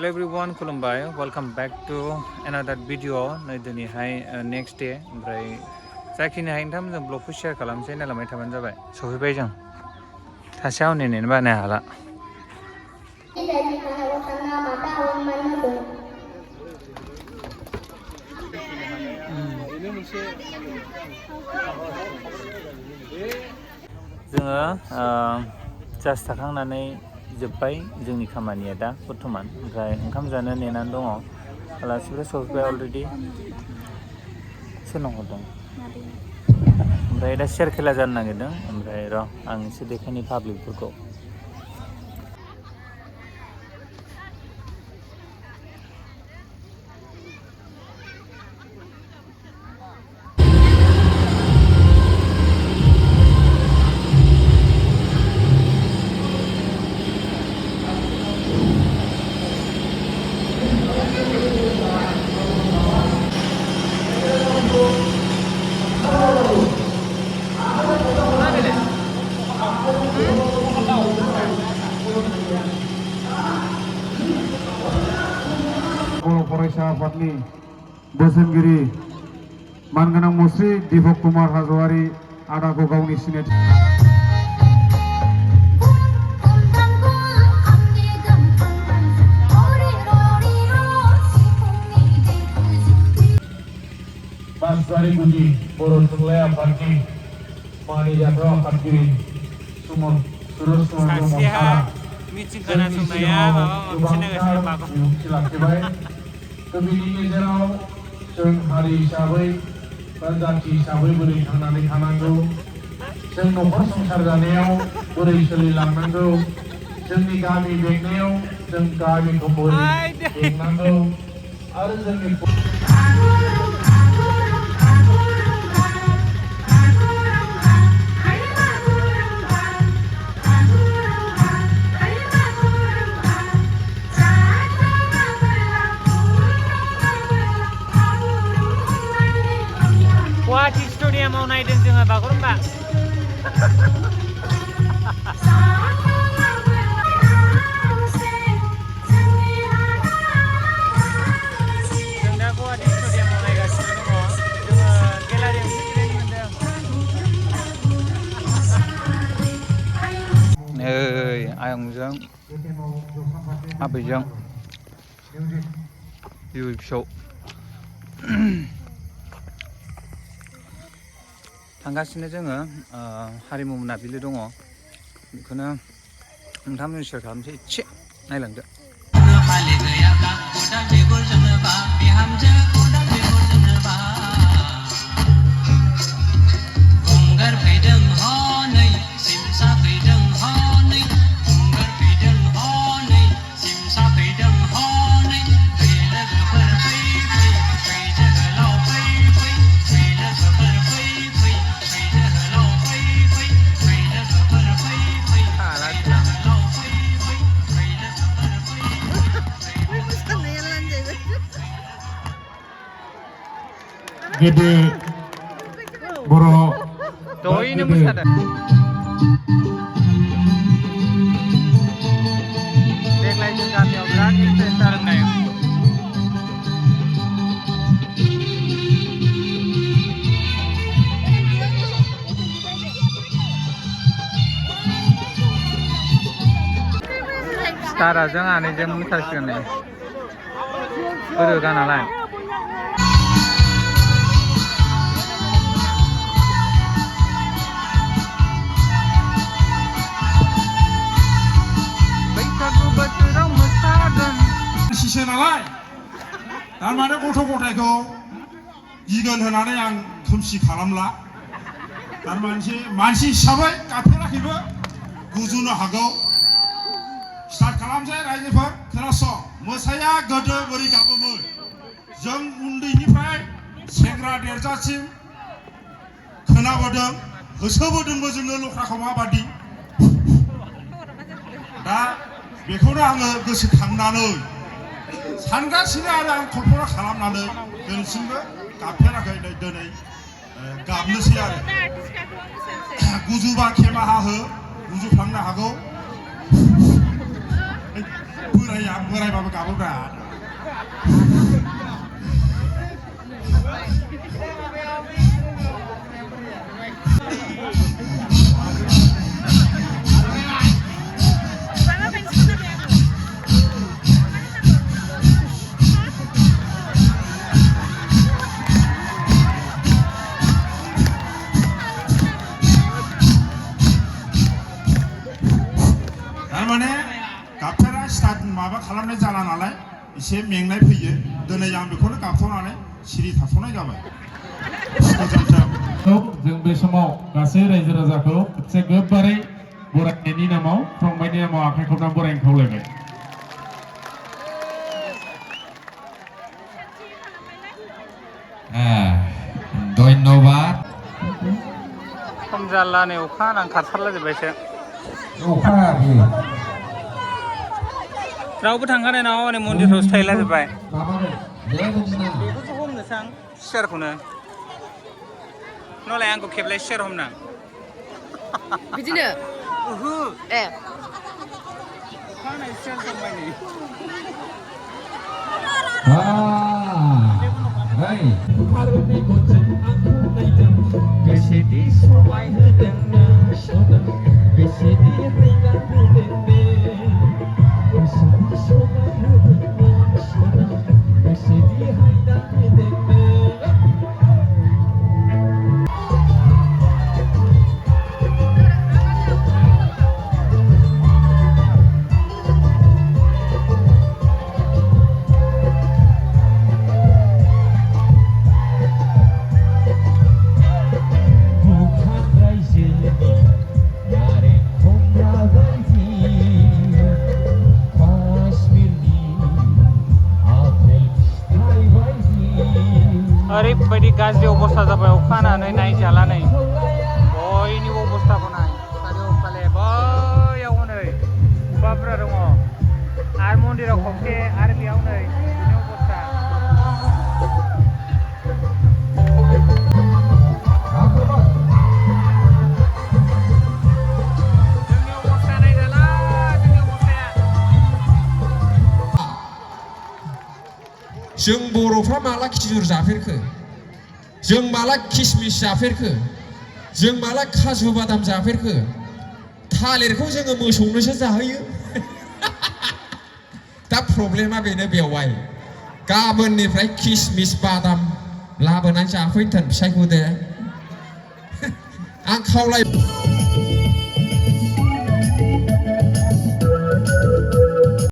Hello everyone खुलुमबाय welcome back to एनादार video नै दिनैहाय नेक्स्ट डे ओमफ्राय जाखिनि हायो नोंथांमोनजों ब्लगखौ शेयार खालामसै नायलांबाय थाबानो जाबाय सफैबाय जों सासेयाव नेनो बानो हाला जोङो जास्ट थाखांनानै जोब्बाय जोंनि खामानिया दा बर्थमान ओमफ्राय ओंखाम जानो नेनानै दङ आलासिफोरा सफैबाय अलरेडि सोरनाव हरदों ओमफ्राय दा सेयार खेला जानो नागिरदों ओमफ्राय र' आं एसे देखायनि पाब्लिकफोरखौ फरायसा आफादनि बोसोनगिरि मानगोनां मुस्रि दिपक कुमार हाज'वारि आदाखौ गावनि सिनायथि बासबारि गुदि बर' थुनलाइ आफादनि मानिजाथाव आफादगिरि सुमन सुरज कुमार ब्रह्मआ मिटिं खोनासंनाया माबा मोनसे नागिरगासिनो माखौ लाखिबाय बिनि गेजेराव जों हारि हिसाबै बा जाथि हिसाबै बोरै थांनानै थानांगौ जों न'खर संसार जानायाव बोरै सोलिलांनांगौ जोंनि गामि बेंनायाव जों गामिखौ बोरै बेंनांगौ आरो जोंनि गुवाहाटी स्टेडियामाव नायदों जोङो बागुरुम्बा जों दा गुवाहाटी स्टेडियामाव नायगासिनो दङ जोङो गेलारियावसो जिरायनो मोनदों नै आयंजों आबैजों बिबै फिसौ थांगासिनो जोङो हारिमु मोनाबिलि दङ बेखौनो नोंथांमोननि शेयार खालामसै एसे नायलांदो गेदे बर' दयैनो मोसादों देग्लाय जों गामियाव बिराद इन्टारेस्ट जादोंनाय स्टाराजों आनैजों मोसासिगोन नै गोरोगा नालाय सिसो नालाय थारमाने गथ' गथायखौ गिगोन होनानै आं खोमसि खालामला थारमाने मानसि हिसाबै गाफेराखैबो गुजुनो हागौ स्टार्ट खालामसै रायजोफोर खोनासं मोसाया गोदो बोरै गाबोमोन जों उन्दैनिफ्राय सेंग्रा देरजासिम खोनाबोदों होसोबोदोंबो जोङो लख्राखौ माबादि दा बेखौनो आङो गोसोखांनानै सानगासिनो आरो आं कल्पना खालामनानै दिनैसिमबो गाबफेराखै दिनै गाबनोसै आरो गुजुबा खेमाहा हो गुजुफ्लांनो हागौ बोराया बोराय जाबाबो गाबोब्रा थारमाने गाबफेरा स्टार्ट माबा खालामनाय जाला नालाय एसे मेंनाय फैयो दिनै आं बेखौनो गाबथ'नानै सिरि थाथ'नाय जाबाय गोजोन्थों जों बे समाव गासै रायजो राजाखौ खेबसे गोबारै बरायनायनि नामाव फंबायनि नामाव आखाइ खबना बरायनो खावलायबाय धन्यबाद खम जाला नै अखा हानानै खारसारलाजोब्बायसो अखा हायाखै रावबो थांखानाय नङा हनै मन्दिरफ्रावसो थाहैलाजोब्बाय माबानो जेबो गिनाङा बेखौसो हमनोसै आं सियारखौनो नलाय आंखौ खेबलाय सियार हमना बिदिनो ओहो ए अखा हानाय सियार हमबाय नै Hey. Besedih semai dengan soda, besedih ringan dengan besedih semai dengan soda, besedih ringan dengan ओरैबायदि गाज्रि अबस्था जाबाय अखा हानानै नायजाला नै बयनिबो अबस्थाखौ नाय चारिय'फाले बैयाव नै अखाफोरा दङ आरो मन्दिराव खबसे आरो बेयाव नै बिनि अबस्था जोंनि अबस्था नायजाला जोंनि अबस्थाया जों बर'फ्रा माला खिजुर जाफेरखो जों माला किसमिस जाफेरखो जों माला काजु बादाम जाफेरखो थालिरखौ जोङो मोसौनोसो जाहोयो दा प्रब्लेमा बेनो बेवहाय गाबोननिफ्राय किसमिस बादाम लाबोनानै जाफैथोन फिसायखौ दे आं खावलाय